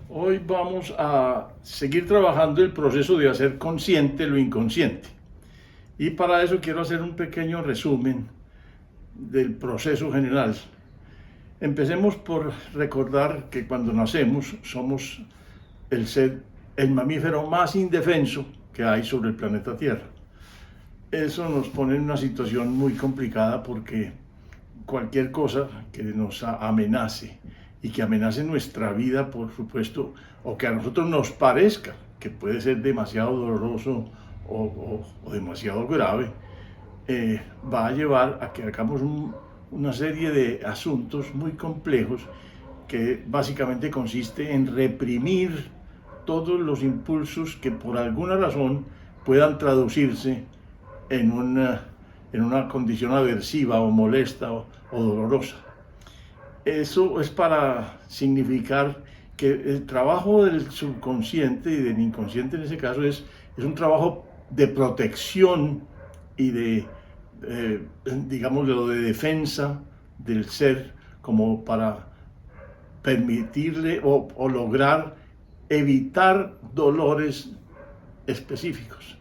Hoy vamos a seguir trabajando el proceso de hacer consciente lo inconsciente. Y para eso quiero hacer un pequeño resumen del proceso general. Empecemos por recordar que cuando nacemos somos el mamífero más indefenso que hay sobre el planeta Tierra. Eso nos pone en una situación muy complicada porque cualquier cosa que nos amenace y que amenace nuestra vida, por supuesto, o que a nosotros nos parezca que puede ser demasiado doloroso o demasiado grave, va a llevar a que hagamos una serie de asuntos muy complejos que básicamente consiste en reprimir todos los impulsos que por alguna razón puedan traducirse en una condición aversiva o molesta o dolorosa. Eso es para significar que el trabajo del subconsciente y del inconsciente en ese caso es un trabajo de protección y digámoslo, de defensa del ser, como para permitirle o lograr evitar dolores específicos.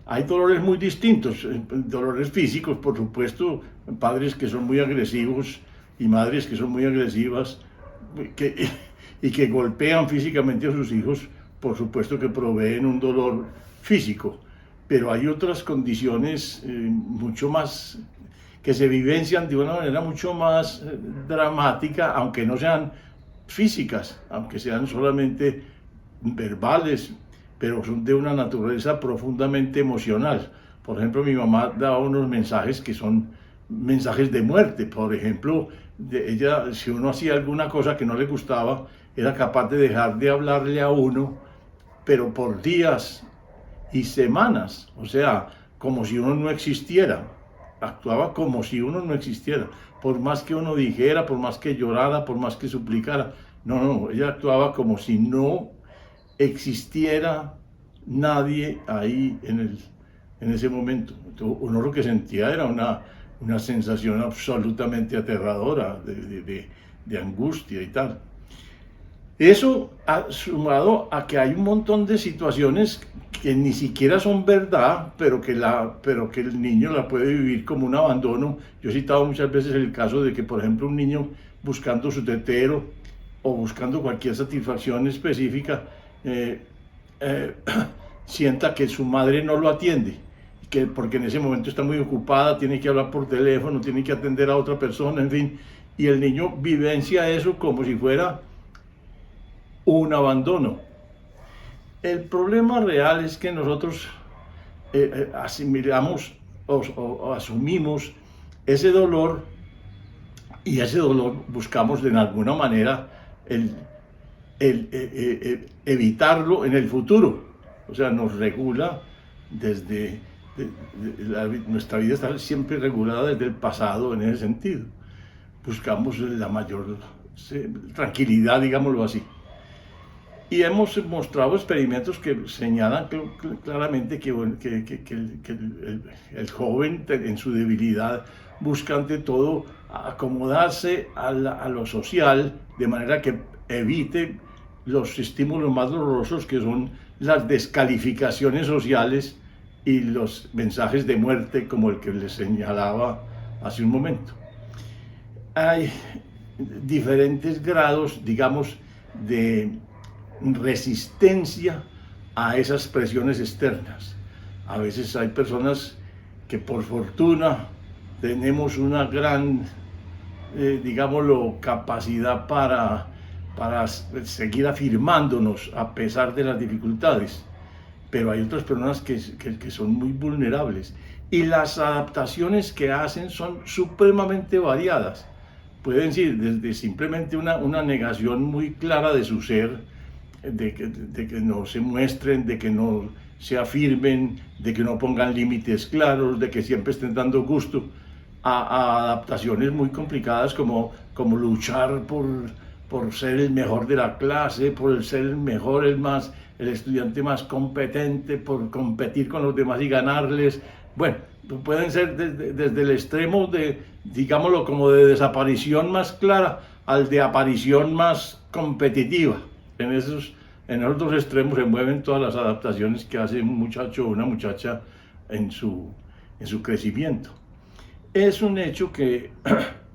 Hay dolores muy distintos, dolores físicos, por supuesto, padres que son muy agresivos y madres que son muy agresivas y que golpean físicamente a sus hijos, por supuesto que proveen un dolor físico, pero hay otras condiciones mucho más que se vivencian de una manera mucho más dramática, aunque no sean físicas, aunque sean solamente verbales, pero son de una naturaleza profundamente emocional. Por ejemplo, mi mamá daba unos mensajes que son mensajes de muerte. Por ejemplo, ella, si uno hacía alguna cosa que no le gustaba, era capaz de dejar de hablarle a uno, pero por días y semanas, o sea, como si uno no existiera. Actuaba como si uno no existiera, por más que uno dijera, por más que llorara, por más que suplicara. No, ella actuaba como si no existiera nadie ahí en ese momento. Entonces, uno lo que sentía era una sensación absolutamente aterradora de angustia y tal. Eso ha sumado a que hay un montón de situaciones que ni siquiera son verdad, pero que el niño la puede vivir como un abandono. Yo he citado muchas veces el caso de que, por ejemplo, un niño buscando su tetero o buscando cualquier satisfacción específica, sienta que su madre no lo atiende, porque en ese momento está muy ocupada, tiene que hablar por teléfono, tiene que atender a otra persona, en fin, y el niño vivencia eso como si fuera un abandono. El problema real es que nosotros asimilamos o asumimos ese dolor, y ese dolor buscamos de alguna manera evitarlo en el futuro. O sea, nos regula nuestra vida está siempre regulada desde el pasado en ese sentido. Buscamos la mayor tranquilidad, digámoslo así. Y hemos mostrado experimentos que señalan claramente que el joven en su debilidad busca ante todo acomodarse a lo social, de manera que evite los estímulos más dolorosos, que son las descalificaciones sociales y los mensajes de muerte, como el que les señalaba hace un momento. Hay diferentes grados, digamos, de resistencia a esas presiones externas. A veces hay personas que, por fortuna, tenemos una gran, digámoslo, capacidad para seguir afirmándonos a pesar de las dificultades, pero hay otras personas que son muy vulnerables, y las adaptaciones que hacen son supremamente variadas. Pueden ser desde simplemente una negación muy clara de su ser, de que no se muestren, de que no se afirmen, de que no pongan límites claros, de que siempre estén dando gusto, a adaptaciones muy complicadas como luchar por ser el mejor de la clase, por ser el mejor, el estudiante más competente, por competir con los demás y ganarles. Bueno, pueden ser desde el extremo digámoslo, como de desaparición más clara al de aparición más competitiva. esos dos extremos se mueven todas las adaptaciones que hace un muchacho o una muchacha en su crecimiento. Es un hecho que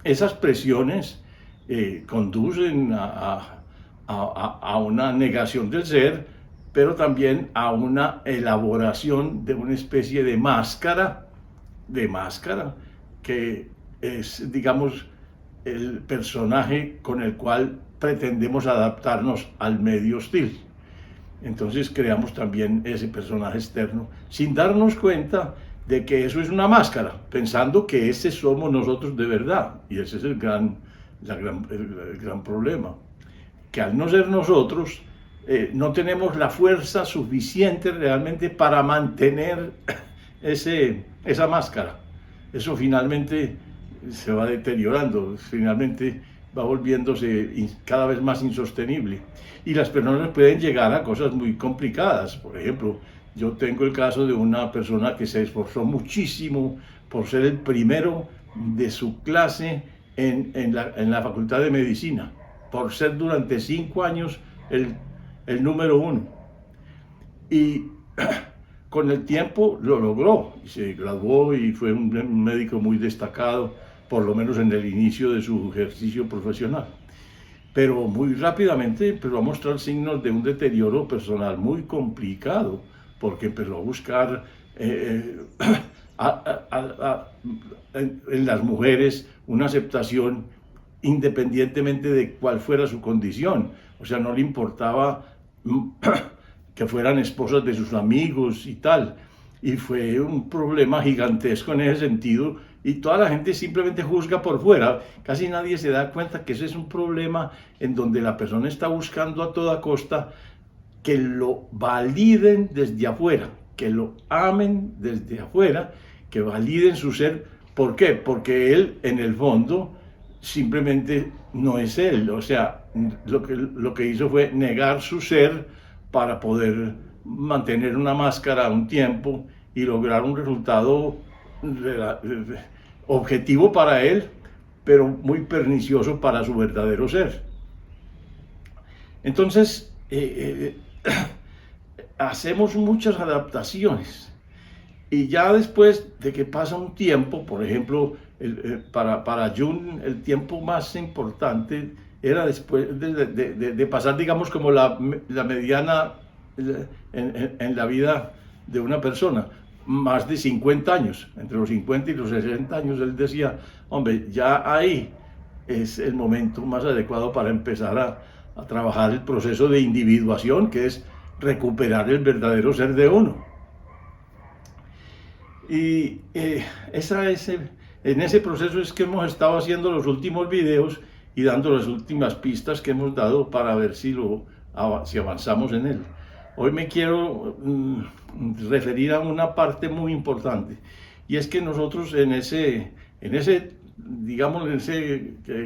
esas presiones conducen a una negación del ser, pero también a una elaboración de una especie de máscara, que es, digamos, el personaje con el cual pretendemos adaptarnos al medio hostil. Entonces creamos también ese personaje externo, sin darnos cuenta de que eso es una máscara, pensando que ese somos nosotros de verdad. Y ese es el gran problema, que al no ser nosotros, no tenemos la fuerza suficiente realmente para mantener esa máscara. Eso finalmente se va deteriorando, finalmente va volviéndose cada vez más insostenible. Y las personas pueden llegar a cosas muy complicadas. Por ejemplo, yo tengo el caso de una persona que se esforzó muchísimo por ser el primero de su clase en la Facultad de Medicina, por ser durante 5 años el número 1. Y con el tiempo lo logró, y se graduó y fue un médico muy destacado, por lo menos en el inicio de su ejercicio profesional. Pero muy rápidamente empezó a mostrar signos de un deterioro personal muy complicado, porque empezó a buscar en las mujeres una aceptación independientemente de cuál fuera su condición. O sea, no le importaba que fueran esposas de sus amigos y tal. Y fue un problema gigantesco en ese sentido, y toda la gente simplemente juzga por fuera. Casi nadie se da cuenta que ese es un problema en donde la persona está buscando a toda costa que lo validen desde afuera, que lo amen desde afuera, que validen su ser. ¿Por qué? Porque él, en el fondo, simplemente no es él. O sea, lo que hizo fue negar su ser para poder mantener una máscara un tiempo y lograr un resultado objetivo para él, pero muy pernicioso para su verdadero ser. Entonces, hacemos muchas adaptaciones, y ya después de que pasa un tiempo, por ejemplo, para Jung el tiempo más importante era después de pasar, digamos, como la mediana en la vida de una persona, más de 50 años, entre los 50 y los 60 años. Él decía, hombre, ya ahí es el momento más adecuado para empezar a trabajar el proceso de individuación, que es recuperar el verdadero ser de uno. Y en ese proceso es que hemos estado haciendo los últimos videos y dando las últimas pistas que hemos dado para ver si avanzamos en él. Hoy me quiero referir a una parte muy importante, y es que nosotros en ese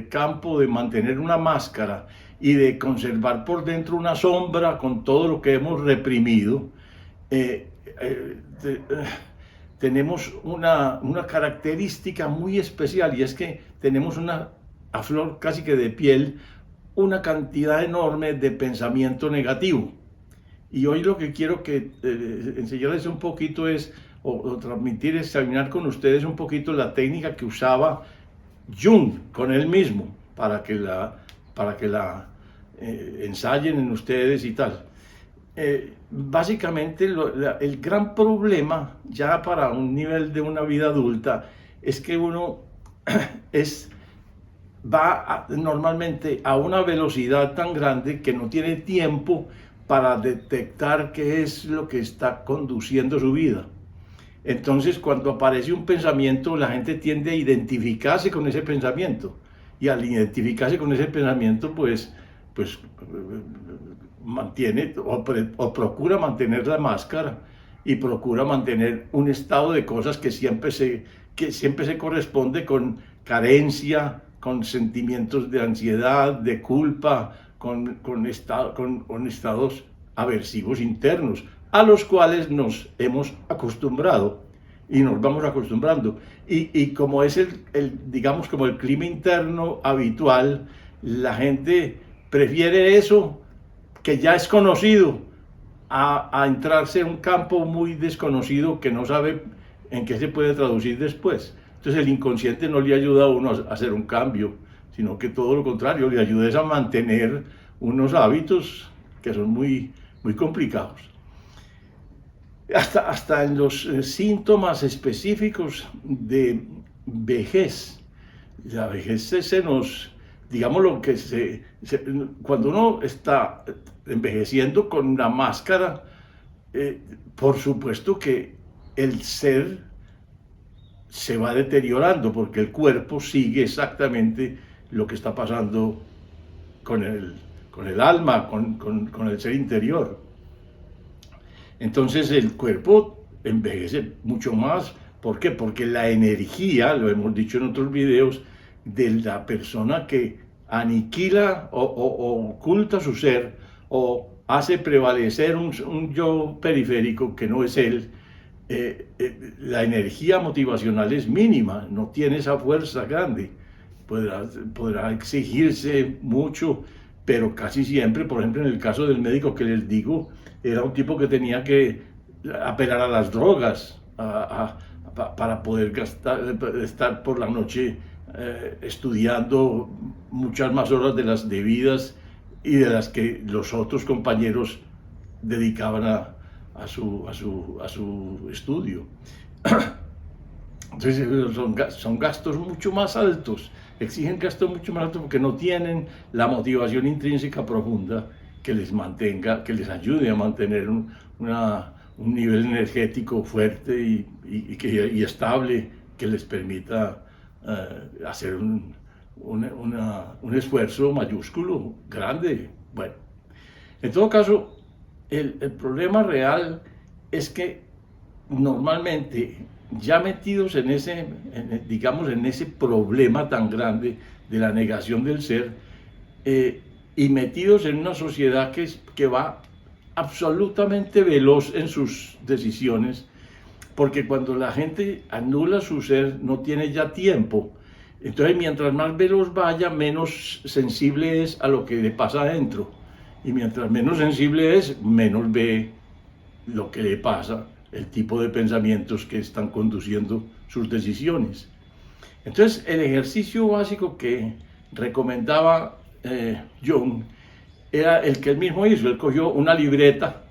campo de mantener una máscara y de conservar por dentro una sombra con todo lo que hemos reprimido, tenemos una característica muy especial, y es que tenemos a flor casi que de piel una cantidad enorme de pensamiento negativo. Y hoy lo que quiero enseñarles un poquito o transmitir, examinar con ustedes un poquito la técnica que usaba Jung con él mismo, para que la ensayen en ustedes y tal. Básicamente el gran problema ya para un nivel de una vida adulta es que uno va normalmente a una velocidad tan grande que no tiene tiempo para detectar qué es lo que está conduciendo su vida. Entonces, cuando aparece un pensamiento, la gente tiende a identificarse con ese pensamiento, y al identificarse con ese pensamiento, pues mantiene o procura mantener la máscara, y procura mantener un estado de cosas que siempre se corresponde con carencia, con sentimientos de ansiedad, de culpa, con estados aversivos internos, a los cuales nos hemos acostumbrado y nos vamos acostumbrando. Y como es digamos, como el clima interno habitual, la gente prefiere eso que ya es conocido a entrarse en un campo muy desconocido que no sabe en qué se puede traducir después. Entonces el inconsciente no le ayuda a uno a hacer un cambio, sino que todo lo contrario, le ayuda a mantener unos hábitos que son muy, muy complicados. Hasta en los síntomas específicos de vejez. La vejez se nos, digamos, lo que cuando uno está envejeciendo con una máscara, por supuesto que el ser se va deteriorando porque el cuerpo sigue exactamente lo que está pasando con el alma, con el ser interior. Entonces el cuerpo envejece mucho más. ¿Por qué? Porque la energía, lo hemos dicho en otros videos, de la persona que aniquila o oculta su ser o hace prevalecer un yo periférico que no es él, la energía motivacional es mínima, no tiene esa fuerza grande. Podrá exigirse mucho, pero casi siempre, por ejemplo, en el caso del médico que les digo, era un tipo que tenía que apelar a las drogas para poder estar por la noche estudiando muchas más horas de las debidas y de las que los otros compañeros dedicaban a su estudio. Entonces son gastos mucho más altos, exigen gastos mucho más altos porque no tienen la motivación intrínseca profunda que les mantenga, que les ayude a mantener un nivel energético fuerte y estable que les permita hacer un esfuerzo mayúsculo, grande. Bueno, en todo caso, el problema real es que normalmente ya metidos en ese problema tan grande de la negación del ser, y metidos en una sociedad que va absolutamente veloz en sus decisiones, porque cuando la gente anula su ser no tiene ya tiempo. Entonces mientras más veloz vaya, menos sensible es a lo que le pasa adentro, y mientras menos sensible es, menos ve lo que le pasa, el tipo de pensamientos que están conduciendo sus decisiones. Entonces el ejercicio básico que recomendaba Jung era el que él mismo hizo. Él cogió una libreta,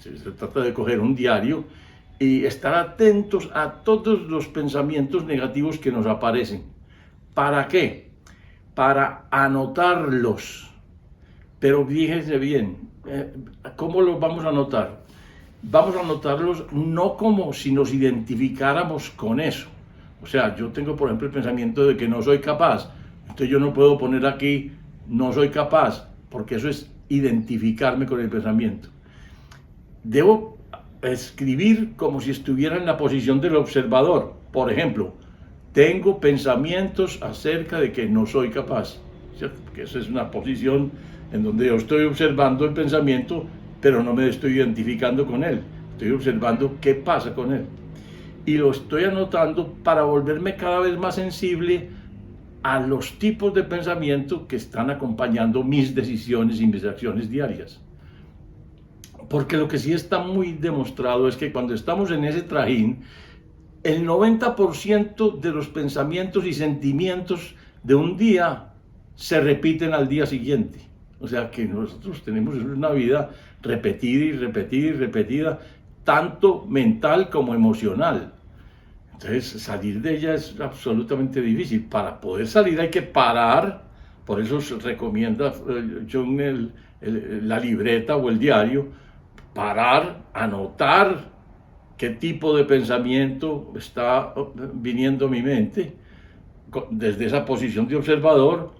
se trata de coger un diario y estar atentos a todos los pensamientos negativos que nos aparecen. ¿Para qué? Para anotarlos. Pero fíjense bien, ¿cómo los vamos a anotar? Vamos a anotarlos no como si nos identificáramos con eso. O sea, yo tengo, por ejemplo, el pensamiento de que no soy capaz. Entonces yo no puedo poner aquí no soy capaz, porque eso es identificarme con el pensamiento. Debo escribir como si estuviera en la posición del observador. Por ejemplo, tengo pensamientos acerca de que no soy capaz, ¿cierto? Porque esa es una posición en donde yo estoy observando el pensamiento, pero no me estoy identificando con él. Estoy observando qué pasa con él. Y lo estoy anotando para volverme cada vez más sensible a los tipos de pensamiento que están acompañando mis decisiones y mis acciones diarias. Porque lo que sí está muy demostrado es que cuando estamos en ese trajín, el 90% de los pensamientos y sentimientos de un día se repiten al día siguiente. O sea que nosotros tenemos una vida repetida y repetida y repetida, tanto mental como emocional. Entonces salir de ella es absolutamente difícil. Para poder salir hay que parar, por eso se recomienda Jung la libreta o el diario, parar, anotar qué tipo de pensamiento está viniendo a mi mente desde esa posición de observador.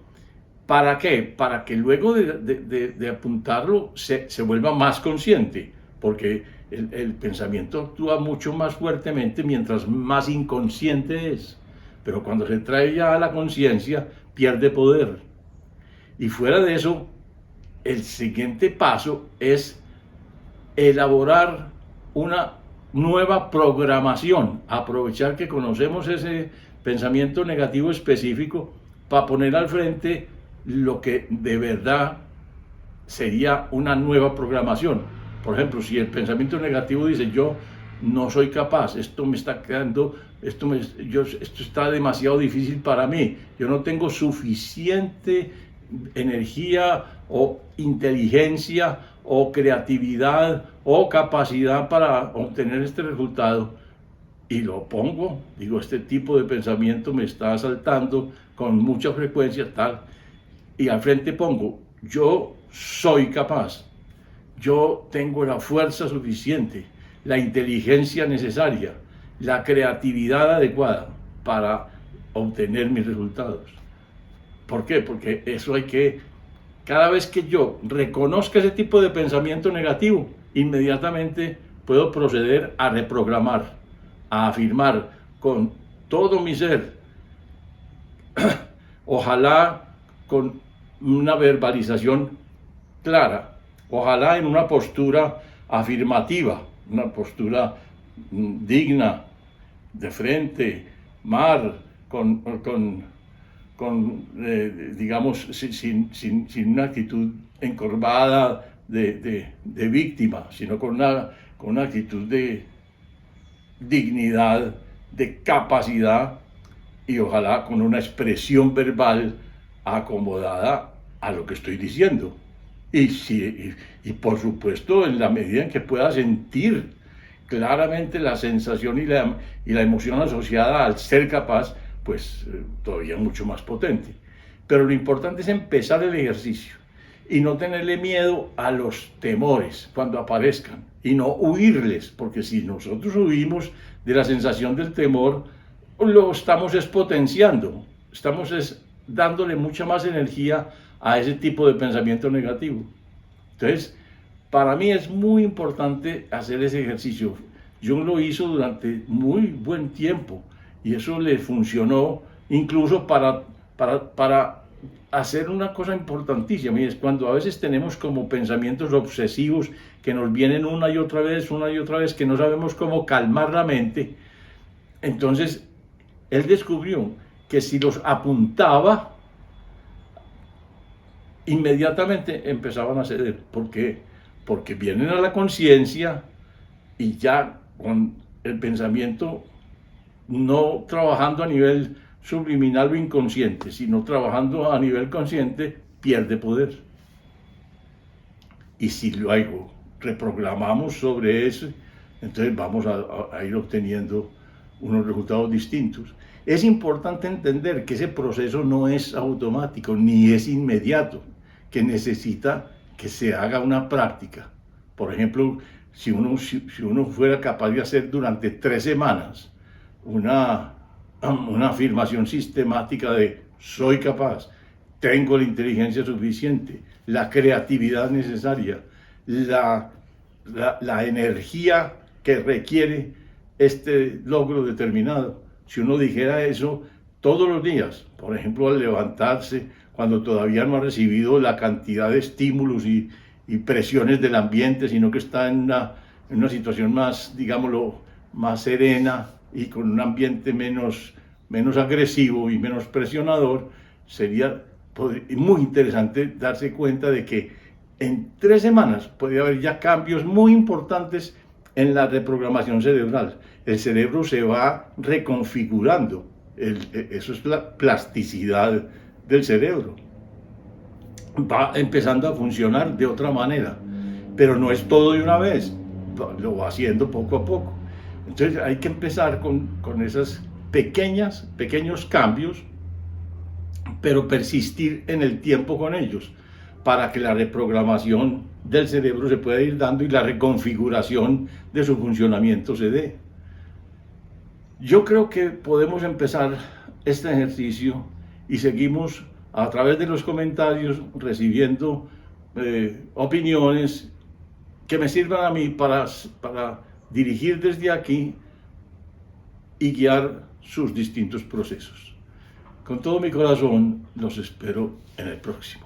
¿Para qué? Para que luego de apuntarlo se vuelva más consciente, porque el pensamiento actúa mucho más fuertemente mientras más inconsciente es, pero cuando se trae ya a la conciencia pierde poder. Y fuera de eso, el siguiente paso es elaborar una nueva programación, aprovechar que conocemos ese pensamiento negativo específico para poner al frente lo que de verdad sería una nueva programación. Por ejemplo, si el pensamiento negativo dice yo no soy capaz, esto me está quedando, esto está demasiado difícil para mí, yo no tengo suficiente energía o inteligencia o creatividad o capacidad para obtener este resultado, y lo pongo, digo, este tipo de pensamiento me está asaltando con mucha frecuencia, tal, y al frente pongo, yo soy capaz, yo tengo la fuerza suficiente, la inteligencia necesaria, la creatividad adecuada para obtener mis resultados. ¿Por qué? Porque eso hay que, cada vez que yo reconozca ese tipo de pensamiento negativo, inmediatamente puedo proceder a reprogramar, a afirmar con todo mi ser, ojalá con una verbalización clara, ojalá en una postura afirmativa, una postura digna, de frente, mar, digamos, sin una actitud encorvada de víctima, sino con una actitud de dignidad, de capacidad, y ojalá con una expresión verbal acomodada a lo que estoy diciendo. Y por supuesto, en la medida en que pueda sentir claramente la sensación y la emoción asociada al ser capaz, pues todavía mucho más potente. Pero lo importante es empezar el ejercicio y no tenerle miedo a los temores cuando aparezcan y no huirles, porque si nosotros huimos de la sensación del temor, lo estamos expotenciando, estamos dándole mucha más energía a ese tipo de pensamiento negativo. Entonces, para mí es muy importante hacer ese ejercicio. Yo lo hice durante muy buen tiempo y eso le funcionó incluso para hacer una cosa importantísima, y es cuando a veces tenemos como pensamientos obsesivos que nos vienen una y otra vez, que no sabemos cómo calmar la mente. Entonces, él descubrió que si los apuntaba, inmediatamente empezaban a ceder. ¿Por qué? Porque vienen a la conciencia y ya con el pensamiento no trabajando a nivel subliminal o inconsciente, sino trabajando a nivel consciente, pierde poder. Y si luego reprogramamos sobre eso, entonces vamos a ir obteniendo unos resultados distintos. Es importante entender que ese proceso no es automático ni es inmediato, que necesita que se haga una práctica. Por ejemplo, si uno fuera capaz de hacer durante 3 semanas una afirmación sistemática de soy capaz, tengo la inteligencia suficiente, la creatividad necesaria, la energía que requiere este logro determinado. Si uno dijera eso todos los días, por ejemplo, al levantarse, cuando todavía no ha recibido la cantidad de estímulos y presiones del ambiente, sino que está en una situación más, digámoslo, más serena y con un ambiente menos agresivo y menos presionador, sería muy interesante darse cuenta de que en 3 semanas puede haber ya cambios muy importantes en la reprogramación cerebral. El cerebro se va reconfigurando, eso es la plasticidad del cerebro. Va empezando a funcionar de otra manera, pero no es todo de una vez, lo va haciendo poco a poco. Entonces hay que empezar con esos pequeños cambios, pero persistir en el tiempo con ellos, para que la reprogramación del cerebro se pueda ir dando y la reconfiguración de su funcionamiento se dé. Yo creo que podemos empezar este ejercicio y seguimos a través de los comentarios recibiendo opiniones que me sirvan a mí para dirigir desde aquí y guiar sus distintos procesos. Con todo mi corazón los espero en el próximo.